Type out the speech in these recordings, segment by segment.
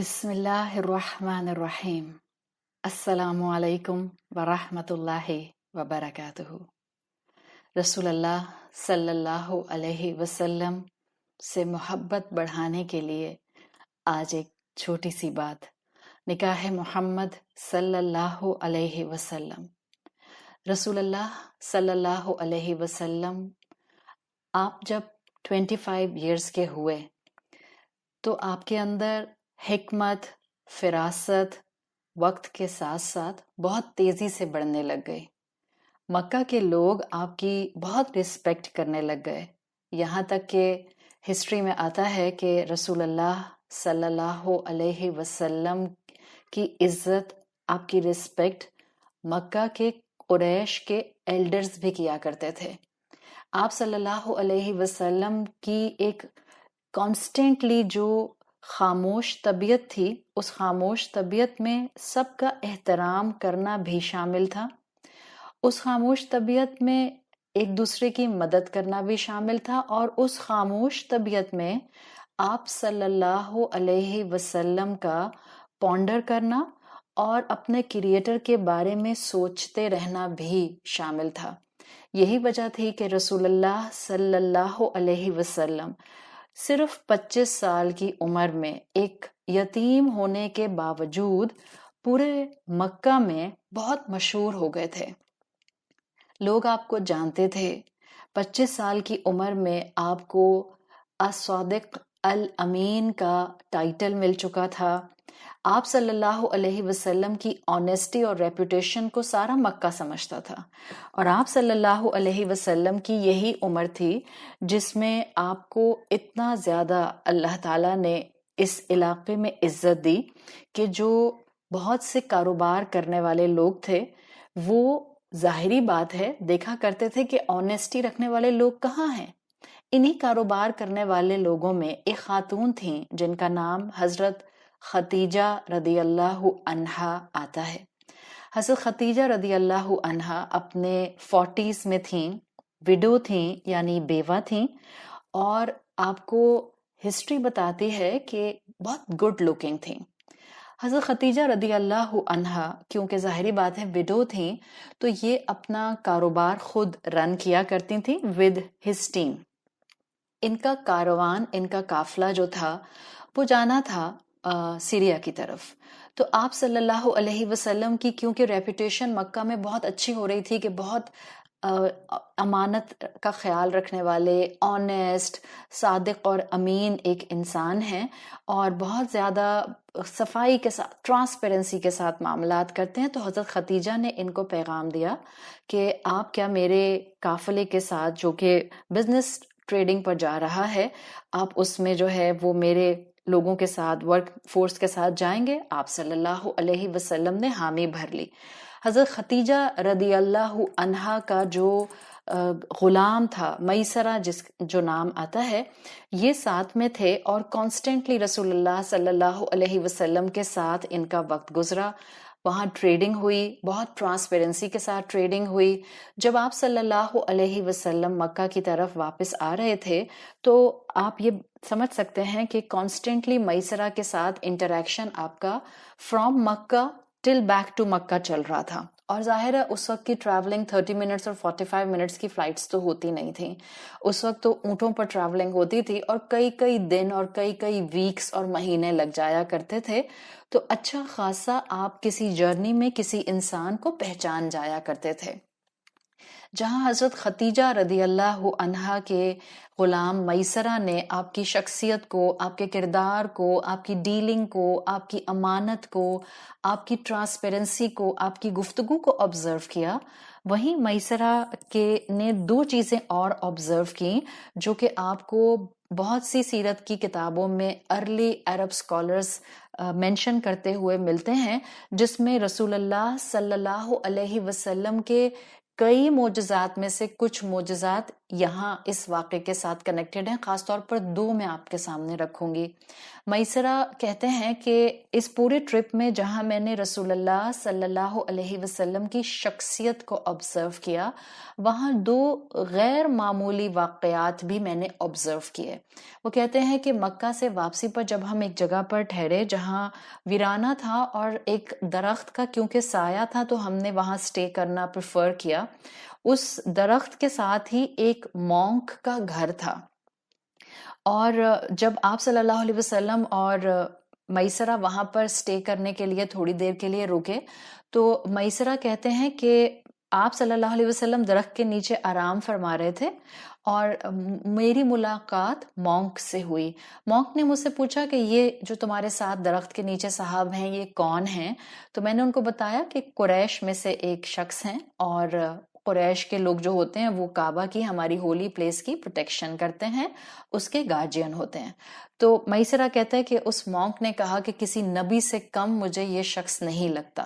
بسم اللہ الرحمن الرحیم۔ السلام علیکم ورحمۃ اللہ وبرکاتہ۔ رسول اللہ صلی اللہ علیہ وسلم سے محبت بڑھانے کے لیے آج ایک چھوٹی سی بات، نکاح محمد صلی اللہ علیہ وسلم۔ رسول اللہ صلی اللہ علیہ وسلم آپ جب 25 ایئرس کے ہوئے تو آپ کے اندر حکمت، فراست وقت کے ساتھ ساتھ بہت تیزی سے بڑھنے لگ گئی۔ مکہ کے لوگ آپ کی بہت رسپیکٹ کرنے لگ گئے، یہاں تک کہ ہسٹری میں آتا ہے کہ رسول اللہ صلی اللہ علیہ وسلم کی عزت، آپ کی رسپیکٹ مکہ کے قریش کے ایلڈرز بھی کیا کرتے تھے۔ آپ صلی اللہ علیہ وسلم کی ایک کانسٹنٹلی جو خاموش طبیعت تھی، اس خاموش طبیعت میں سب کا احترام کرنا بھی شامل تھا۔ اس خاموش طبیعت میں ایک دوسرے کی مدد کرنا بھی شامل تھا، اور اس خاموش طبیعت میں آپ صلی اللہ علیہ وسلم کا پونڈر کرنا اور اپنے کریٹر کے بارے میں سوچتے رہنا بھی شامل تھا۔ یہی وجہ تھی کہ رسول اللہ صلی اللہ علیہ وسلم صرف 25 سال کی عمر میں ایک یتیم ہونے کے باوجود پورے مکہ میں بہت مشہور ہو گئے تھے۔ لوگ آپ کو جانتے تھے۔ 25 سال کی عمر میں آپ کو الصادق الامین کا ٹائٹل مل چکا تھا۔ آپ صلی اللہ علیہ وسلم کی آنیسٹی اور ریپوٹیشن کو سارا مکہ سمجھتا تھا، اور آپ صلی اللہ علیہ وسلم کی یہی عمر تھی جس میں آپ کو اتنا زیادہ اللہ تعالیٰ نے اس علاقے میں عزت دی کہ جو بہت سے کاروبار کرنے والے لوگ تھے وہ ظاہری بات ہے دیکھا کرتے تھے کہ آنیسٹی رکھنے والے لوگ کہاں ہیں۔ انہی کاروبار کرنے والے لوگوں میں ایک خاتون تھیں جن کا نام حضرت ختیجہ رضی اللہ عنہا آتا ہے۔ حضرت ختیجہ رضی اللہ عنہا اپنے 40s میں تھیں، وڈو تھیں یعنی بیوہ تھیں، اور آپ کو ہسٹری بتاتی ہے کہ بہت گڈ لکنگ تھیں۔ حضرت ختیجہ رضی اللہ عنہا کیونکہ ظاہری بات ہے وڈو تھیں، تو یہ اپنا کاروبار خود رن کیا کرتی تھیں ود ہز ٹیم۔ ان کا کاروان، ان کا قافلہ جو تھا وہ جانا تھا سیریا کی طرف۔ تو آپ صلی اللہ علیہ وسلم کی کیونکہ ریپوٹیشن مکہ میں بہت اچھی ہو رہی تھی کہ بہت امانت کا خیال رکھنے والے، آنیسٹ، صادق اور امین ایک انسان ہیں، اور بہت زیادہ صفائی کے ساتھ، ٹرانسپیرنسی کے ساتھ معاملات کرتے ہیں۔ تو حضرت ختیجہ نے ان کو پیغام دیا کہ آپ کیا میرے قافلے کے ساتھ جو کہ بزنس ٹریڈنگ پر جا رہا ہے، آپ اس میں جو ہے وہ میرے لوگوں کے ساتھ، ورک فورس کے ساتھ جائیں گے؟ آپ صلی اللہ علیہ وسلم نے حامی بھر لی۔ حضرت ختیجہ رضی اللہ عنہا کا جو غلام تھا میسرہ، جو نام آتا ہے، یہ ساتھ میں تھے، اور کانسٹنٹلی رسول اللہ صلی اللہ علیہ وسلم کے ساتھ ان کا وقت گزرا۔ وہاں ٹریڈنگ ہوئی، بہت ٹرانسپیرنسی کے ساتھ ٹریڈنگ ہوئی۔ جب آپ صلی اللہ علیہ وسلم مکہ کی طرف واپس آ رہے تھے تو آپ یہ سمجھ سکتے ہیں کہ کانسٹنٹلی میسرہ کے ساتھ انٹریکشن آپ کا from Mecca till back to Mecca چل رہا تھا۔ اور ظاہر ہے اس وقت کی ٹریولنگ 30 منٹس اور 45 منٹس کی فلائٹس تو ہوتی نہیں تھیں، اس وقت تو اونٹوں پر ٹریولنگ ہوتی تھی، اور کئی دن اور کئی ویکس اور مہینے لگ جایا کرتے تھے۔ تو اچھا خاصا آپ کسی جرنی میں کسی انسان کو پہچان جایا کرتے تھے۔ جہاں حضرت ختیجہ رضی اللہ عنہا کے غلام میسرہ نے آپ کی شخصیت کو، آپ کے کردار کو، آپ کی ڈیلنگ کو، آپ کی امانت کو، آپ کی ٹرانسپیرنسی کو، آپ کی گفتگو کو آبزرو کیا، وہیں میسرہ نے 2 چیزیں اور آبزرو کی جو کہ آپ کو بہت سی سیرت کی کتابوں میں ارلی عرب اسکالرز مینشن کرتے ہوئے ملتے ہیں، جس میں رسول اللہ صلی اللہ علیہ وسلم کے کئی معجزات میں سے کچھ معجزات یہاں اس واقعے کے ساتھ کنیکٹڈ ہیں، خاص طور پر دو میں آپ کے سامنے رکھوں گی۔ میسرہ کہتے ہیں کہ اس پورے ٹرپ میں جہاں میں نے رسول اللہ صلی اللہ علیہ وسلم کی شخصیت کو آبزرو کیا، وہاں دو غیر معمولی واقعات بھی میں نے آبزرو کیے۔ وہ کہتے ہیں کہ مکہ سے واپسی پر جب ہم ایک جگہ پر ٹھہرے جہاں ویرانہ تھا اور ایک درخت کا کیونکہ سایہ تھا تو ہم نے وہاں سٹے کرنا پریفر کیا، اس درخت کے ساتھ ہی ایک مونک کا گھر تھا، اور جب آپ صلی اللہ علیہ وسلم اور میسرہ وہاں پر سٹے کرنے کے لیے تھوڑی دیر کے لیے رکے تو میسرہ کہتے ہیں کہ آپ صلی اللہ علیہ وسلم درخت کے نیچے آرام فرما رہے تھے اور میری ملاقات مونک سے ہوئی۔ مونک نے مجھ سے پوچھا کہ یہ جو تمہارے ساتھ درخت کے نیچے صاحب ہیں یہ کون ہیں؟ تو میں نے ان کو بتایا کہ قریش میں سے ایک شخص ہیں، اور قریش کے لوگ جو ہوتے ہیں وہ کعبہ کی، ہماری ہولی پلیس کی پروٹیکشن کرتے ہیں، اس کے گارجین ہوتے ہیں۔ تو میسرہ کہتا ہے کہ اس مونک نے کہا کہ کسی نبی سے کم مجھے یہ شخص نہیں لگتا۔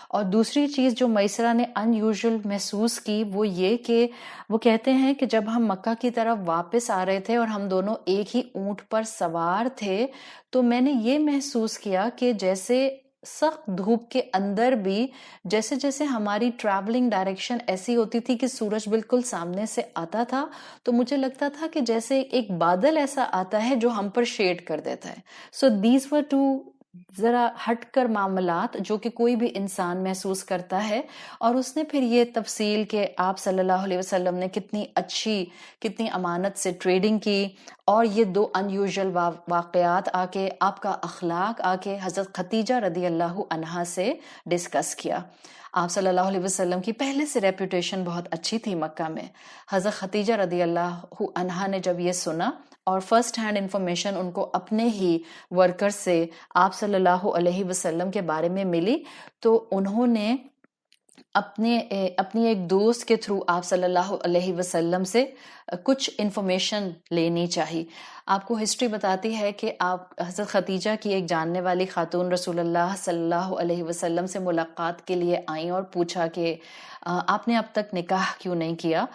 اور دوسری چیز جو میسرہ نے ان یوزول محسوس کی وہ یہ کہ وہ کہتے ہیں کہ جب ہم مکہ کی طرف واپس آ رہے تھے اور ہم دونوں ایک ہی اونٹ پر سوار تھے تو میں نے یہ محسوس کیا کہ جیسے سخت دھوپ کے اندر بھی جیسے جیسے ہماری ٹریولنگ ڈائریکشن ایسی ہوتی تھی کہ سورج بالکل سامنے سے آتا تھا تو مجھے لگتا تھا کہ جیسے ایک بادل ایسا آتا ہے جو ہم پر شیڈ کر دیتا ہے۔ سو دیز ور ٹو ذرا ہٹ کر معاملات جو کہ کوئی بھی انسان محسوس کرتا ہے، اور اس نے پھر یہ تفصیل کہ آپ صلی اللہ علیہ وسلم نے کتنی اچھی کتنی امانت سے ٹریڈنگ کی، اور یہ دو ان یوزول واقعات آ کے آپ کا اخلاق آ کے حضرت خدیجہ رضی اللہ عنہا سے ڈسکس کیا۔ آپ صلی اللہ علیہ وسلم کی پہلے سے ریپوٹیشن بہت اچھی تھی مکہ میں۔ حضرت خدیجہ رضی اللہ عنہا نے جب یہ سنا اور فرسٹ ہینڈ انفارمیشن ان کو اپنے ہی ورکر سے آپ صلی اللہ علیہ وسلم کے بارے میں ملی تو انہوں نے اپنی ایک دوست کے تھرو آپ صلی اللہ علیہ وسلم سے کچھ انفارمیشن لینی چاہی۔ آپ کو ہسٹری بتاتی ہے کہ آپ حضرت خدیجہ کی ایک جاننے والی خاتون رسول اللہ صلی اللہ علیہ وسلم سے ملاقات کے لیے آئیں اور پوچھا کہ آپ نے اب تک نکاح کیوں نہیں کیا؟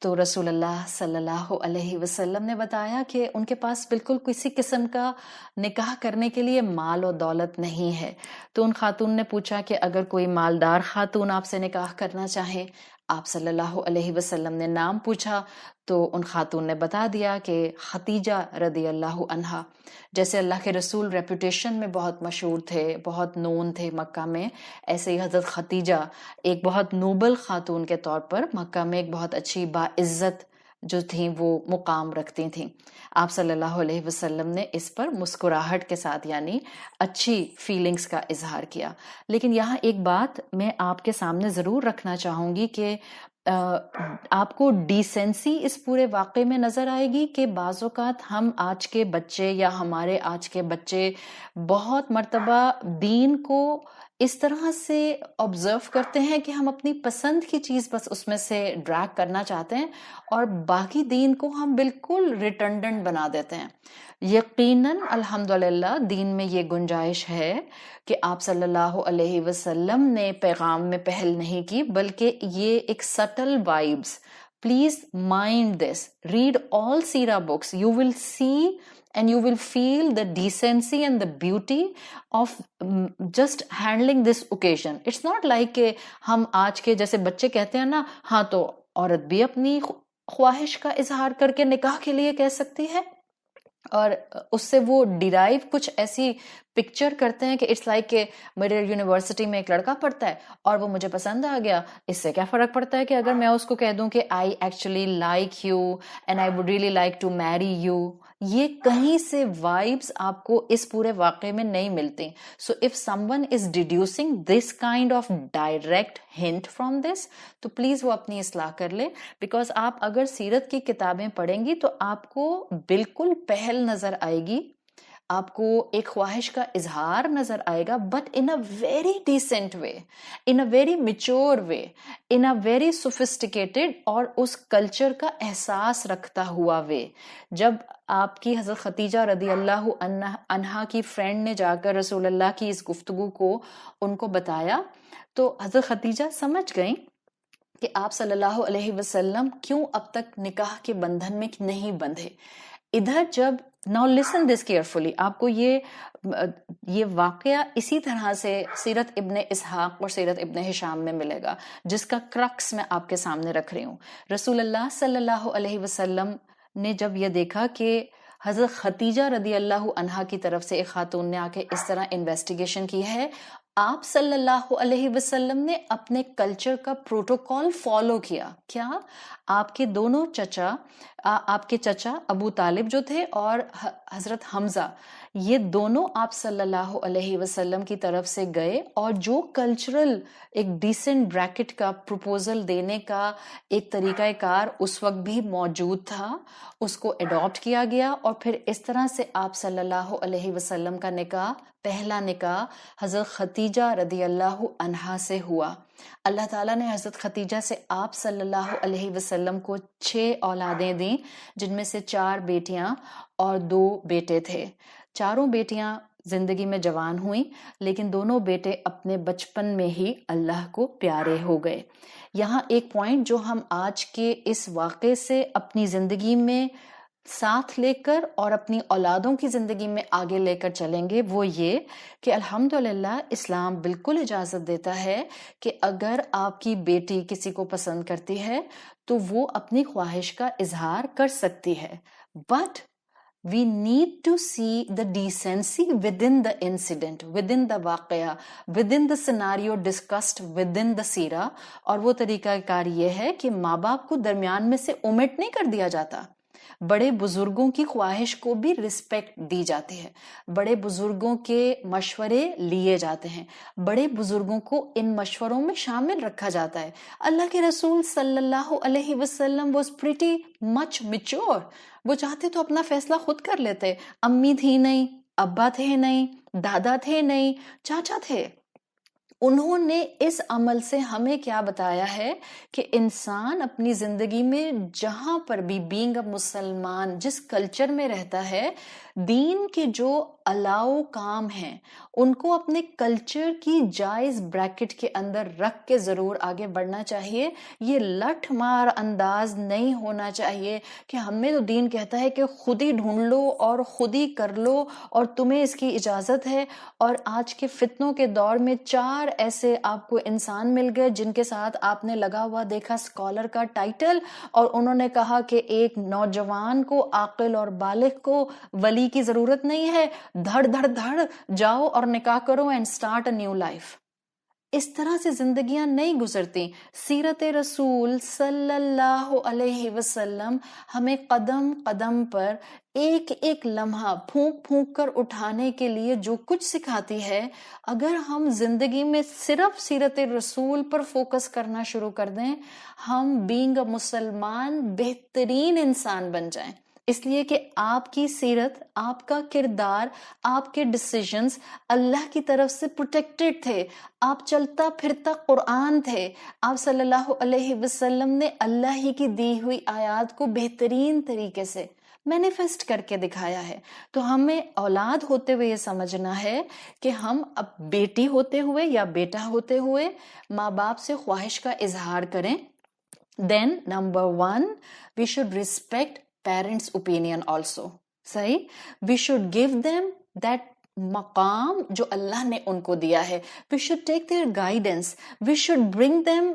تو رسول اللہ صلی اللہ علیہ وسلم نے بتایا کہ ان کے پاس بالکل کسی قسم کا نکاح کرنے کے لیے مال و دولت نہیں ہے۔ تو ان خاتون نے پوچھا کہ اگر کوئی مالدار خاتون آپ سے نکاح کرنا چاہے؟ آپ صلی اللہ علیہ وسلم نے نام پوچھا تو ان خاتون نے بتا دیا کہ خدیجہ رضی اللہ عنہا۔ جیسے اللہ کے رسول ریپوٹیشن میں بہت مشہور تھے، بہت نون تھے مکہ میں، ایسے ہی حضرت خدیجہ ایک بہت نوبل خاتون کے طور پر مکہ میں ایک بہت اچھی باعزت جو تھیں وہ مقام رکھتی تھیں۔ آپ صلی اللہ علیہ وسلم نے اس پر مسکراہٹ کے ساتھ یعنی اچھی فیلنگز کا اظہار کیا۔ لیکن یہاں ایک بات میں آپ کے سامنے ضرور رکھنا چاہوں گی کہ آپ کو ڈیسنسی اس پورے واقعے میں نظر آئے گی کہ بعض اوقات ہم آج کے بچے یا ہمارے آج کے بچے بہت مرتبہ دین کو اس طرح سے آبزرو کرتے ہیں کہ ہم اپنی پسند کی چیز بس اس میں سے ڈریگ کرنا چاہتے ہیں اور باقی دین کو ہم بالکل ریٹنڈنٹ بنا دیتے ہیں۔ یقیناً الحمدللہ دین میں یہ گنجائش ہے کہ آپ صلی اللہ علیہ وسلم نے پیغام میں پہل نہیں کی، بلکہ یہ ایک still vibes. Please mind this, read all سیرہ books, you will see and you will feel the decency and the beauty of just handling this occasion. It's not like کہ ہم آج کے جیسے بچے کہتے ہیں نا ہاں تو عورت بھی اپنی خواہش کا اظہار کر کے نکاح کے لیے کہہ سکتی ہے، اور اس سے وہ ڈیرائیو کچھ ایسی پکچر کرتے ہیں کہ اٹس لائک کہ میرے یونیورسٹی میں ایک لڑکا پڑھتا ہے اور وہ مجھے پسند آ گیا، اس سے کیا فرق پڑتا ہے کہ اگر میں اس کو کہہ دوں کہ I actually like you and I would really like to marry you. یہ کہیں سے وائبس آپ کو اس پورے واقعے میں نہیں ملتی۔ So if someone is deducing this kind of direct hint from this تو پلیز وہ اپنی اصلاح کر لے، بیکاز آپ اگر سیرت کی کتابیں پڑھیں گی تو آپ کو بالکل پہل نظر آئے گی، آپ کو ایک خواہش کا اظہار نظر آئے گا، but in a very decent way, in a very mature way, in a very sophisticated اور اس کلچر کا احساس رکھتا ہوا وے۔ جب آپ کی حضرت خدیجہ رضی اللہ عنہا کی فرینڈ نے جا کر رسول اللہ کی اس گفتگو کو ان کو بتایا تو حضرت خدیجہ سمجھ گئیں کہ آپ صلی اللہ علیہ وسلم کیوں اب تک نکاح کے بندھن میں نہیں بندھے. ادھر جب ناؤ لسن دس کیئرفلی، آپ کو یہ واقعہ اسی طرح سے سیرت ابن اسحاق اور سیرت ابن ہشام میں ملے گا، جس کا کرکس میں آپ کے سامنے رکھ رہی ہوں. رسول اللہ صلی اللہ علیہ وسلم نے جب یہ دیکھا کہ حضرت ختیجہ رضی اللہ عنہا کی طرف سے ایک خاتون نے آ کے اس طرح انویسٹیگیشن کی ہے، آپ صلی اللہ علیہ وسلم نے اپنے کلچر کا پروٹوکول فالو کیا. کیا؟ آپ کے دونوں چچا، آپ کے چچا ابو طالب جو تھے اور حضرت حمزہ، یہ دونوں آپ صلی اللہ علیہ وسلم کی طرف سے گئے اور جو کلچرل ایک ڈیسنٹ بریکٹ کا پروپوزل دینے کا ایک طریقہ کار اس وقت بھی موجود تھا، اس کو اڈاپٹ کیا گیا اور پھر اس طرح سے آپ صلی اللہ علیہ وسلم کا نکاح، پہلا نکاح حضرت ختیجہ رضی اللہ عنہا سے ہوا. اللہ تعالیٰ نے حضرت ختیجہ سے آپ صلی اللہ علیہ وسلم کو 6 اولادیں دیں، جن میں سے 4 بیٹیاں اور 2 بیٹے تھے. چاروں بیٹیاں زندگی میں جوان ہوئیں، لیکن دونوں بیٹے اپنے بچپن میں ہی اللہ کو پیارے ہو گئے. یہاں ایک پوائنٹ جو ہم آج کے اس واقعے سے اپنی زندگی میں ساتھ لے کر اور اپنی اولادوں کی زندگی میں آگے لے کر چلیں گے، وہ یہ کہ الحمدللہ اسلام بالکل اجازت دیتا ہے کہ اگر آپ کی بیٹی کسی کو پسند کرتی ہے تو وہ اپنی خواہش کا اظہار کر سکتی ہے. But we need to see the decency within the incident, within the واقعہ، within the scenario discussed within the سیرہ. اور وہ طریقہ کار یہ ہے کہ ماں باپ کو درمیان میں سے اومٹ نہیں کر دیا جاتا، بڑے بزرگوں کی خواہش کو بھی رسپیکٹ دی جاتی ہے، بڑے بزرگوں کے مشورے لیے جاتے ہیں، بڑے بزرگوں کو ان مشوروں میں شامل رکھا جاتا ہے. اللہ کے رسول صلی اللہ علیہ وسلم was pretty much mature. وہ چاہتے تو اپنا فیصلہ خود کر لیتے. امی تھی نہیں، ابا تھے نہیں، دادا تھے نہیں، چاچا تھے. انہوں نے اس عمل سے ہمیں کیا بتایا ہے کہ انسان اپنی زندگی میں جہاں پر بھی بینگ اے مسلمان جس کلچر میں رہتا ہے، دین کے جو الاؤ کام ہیں ان کو اپنے کلچر کی جائز بریکٹ کے اندر رکھ کے ضرور آگے بڑھنا چاہیے. یہ لٹھ مار انداز نہیں ہونا چاہیے کہ ہمیں تو دین کہتا ہے کہ خود ہی ڈھونڈ لو اور خود ہی کر لو اور تمہیں اس کی اجازت ہے. اور آج کے فتنوں کے دور میں 4 ایسے آپ کو انسان مل گئے جن کے ساتھ آپ نے لگا ہوا دیکھا اسکالر کا ٹائٹل، اور انہوں نے کہا کہ ایک نوجوان کو، عاقل اور بالغ کو ولی کی ضرورت نہیں ہے، دھڑ دھڑ دھڑ جاؤ اور نکاح کرو and start a new life. اس طرح سے زندگیاں نہیں گزرتی. سیرت رسول صلی اللہ علیہ وسلم ہمیں قدم قدم پر ایک ایک لمحہ پھونک پھونک کر اٹھانے کے لیے جو کچھ سکھاتی ہے، اگر ہم زندگی میں صرف سیرت رسول پر فوکس کرنا شروع کر دیں، ہم بینگ اے مسلمان بہترین انسان بن جائیں. اس لیے کہ آپ کی سیرت، آپ کا کردار، آپ کے ڈیسیژنز اللہ کی طرف سے پروٹیکٹڈ تھے. آپ چلتا پھرتا قرآن تھے. آپ صلی اللہ علیہ وسلم نے اللہ ہی کی دی ہوئی آیات کو بہترین طریقے سے مینیفیسٹ کر کے دکھایا ہے. تو ہمیں اولاد ہوتے ہوئے یہ سمجھنا ہے کہ ہم اب بیٹی ہوتے ہوئے یا بیٹا ہوتے ہوئے ماں باپ سے خواہش کا اظہار کریں. دین number 1 we should respect parents' opinion also. صحیح، we should give them that مقام جو اللہ نے ان کو دیا ہے. we should take their guidance. we should bring them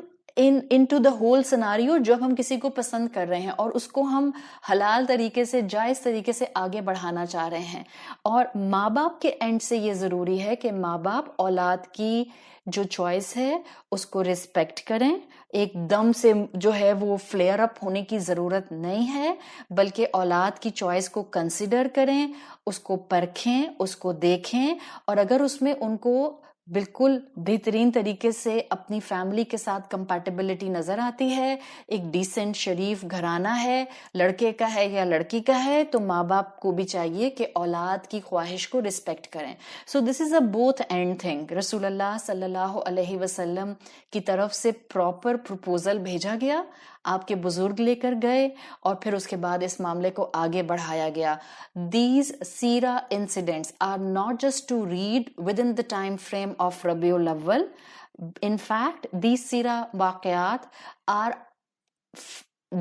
into the whole scenario. جب ہم کسی کو پسند کر رہے ہیں اور اس کو ہم حلال طریقے سے، جائز طریقے سے آگے بڑھانا چاہ رہے ہیں، اور ماں باپ کے اینڈ سے یہ ضروری ہے کہ ماں باپ اولاد کی جو چوائس ہے اس کو ریسپیکٹ کریں. ایک دم سے جو ہے وہ فلیئر اپ ہونے کی ضرورت نہیں ہے، بلکہ اولاد کی چوائس کو کنسیڈر کریں، اس کو پرکھیں، اس کو دیکھیں، اور اگر اس میں ان کو بالکل بہترین طریقے سے اپنی فیملی کے ساتھ کمپیٹیبلٹی نظر آتی ہے، ایک ڈیسنٹ شریف گھرانہ ہے، لڑکے کا ہے یا لڑکی کا ہے، تو ماں باپ کو بھی چاہیے کہ اولاد کی خواہش کو رسپیکٹ کریں. سو دس از اے بوتھ اینڈ تھنگ. رسول اللہ صلی اللہ علیہ وسلم کی طرف سے پراپر پروپوزل بھیجا گیا، آپ کے بزرگ لے کر گئے، اور پھر اس کے بعد اس معاملے کو آگے بڑھایا گیا. These سیرہ incidents are not just to read within the time frame of ربیع الاول. In fact, these seerah waqiyat are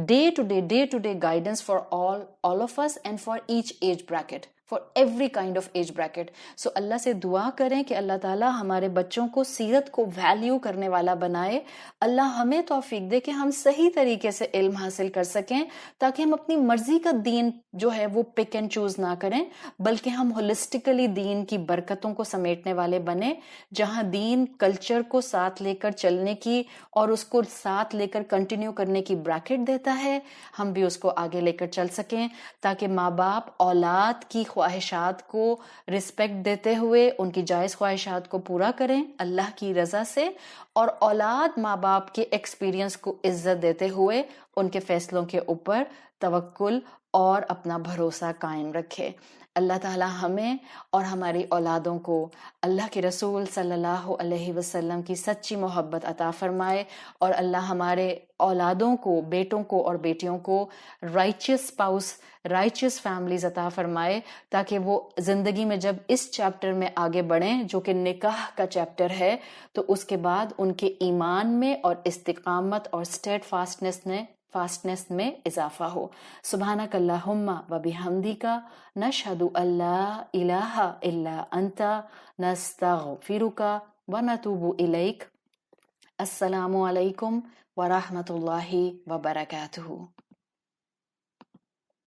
day to day guidance for all of us and for each age bracket, for every kind of age bracket. So اللہ سے دعا کریں کہ اللہ تعالیٰ ہمارے بچوں کو سیرت کو ویلیو کرنے والا بنائے. اللہ ہمیں توفیق دے کہ ہم صحیح طریقے سے علم حاصل کر سکیں, تاکہ ہم اپنی مرضی کا دین جو ہے وہ پک اینڈ چوز نہ کریں, بلکہ ہم ہولسٹکلی دین کی برکتوں کو سمیٹنے والے بنیں, جہاں دین کلچر کو ساتھ لے کر چلنے کی اور اس کو ساتھ لے کر کنٹینیو کرنے کی بریکٹ دیتا ہے, ہم بھی اس کو آگے لے کر چل سکیں, تاکہ ماں باپ اولاد کی خواہشات کو رسپیکٹ دیتے ہوئے ان کی جائز خواہشات کو پورا کریں اللہ کی رضا سے, اور اولاد ماں باپ کے ایکسپیرینس کو عزت دیتے ہوئے ان کے فیصلوں کے اوپر توکل اور اپنا بھروسہ قائم رکھے. اللہ تعالیٰ ہمیں اور ہماری اولادوں کو اللہ کے رسول صلی اللہ علیہ وسلم کی سچی محبت عطا فرمائے, اور اللہ ہمارے اولادوں کو, بیٹوں کو اور بیٹیوں کو رائچیس اسپاؤس, رائچیس فیملیز عطا فرمائے, تاکہ وہ زندگی میں جب اس چیپٹر میں آگے بڑھیں جو کہ نکاح کا چیپٹر ہے, تو اس کے بعد ان کے ایمان میں اور استقامت اور اسٹیڈ فاسٹنس میں اضافہ ہو. سبحانک اللہم و بحمدک نشہد ان لا الہ الا انت نستغفرک و نتوب الیک. السلام علیکم ورحمۃ اللہ وبرکاتہ.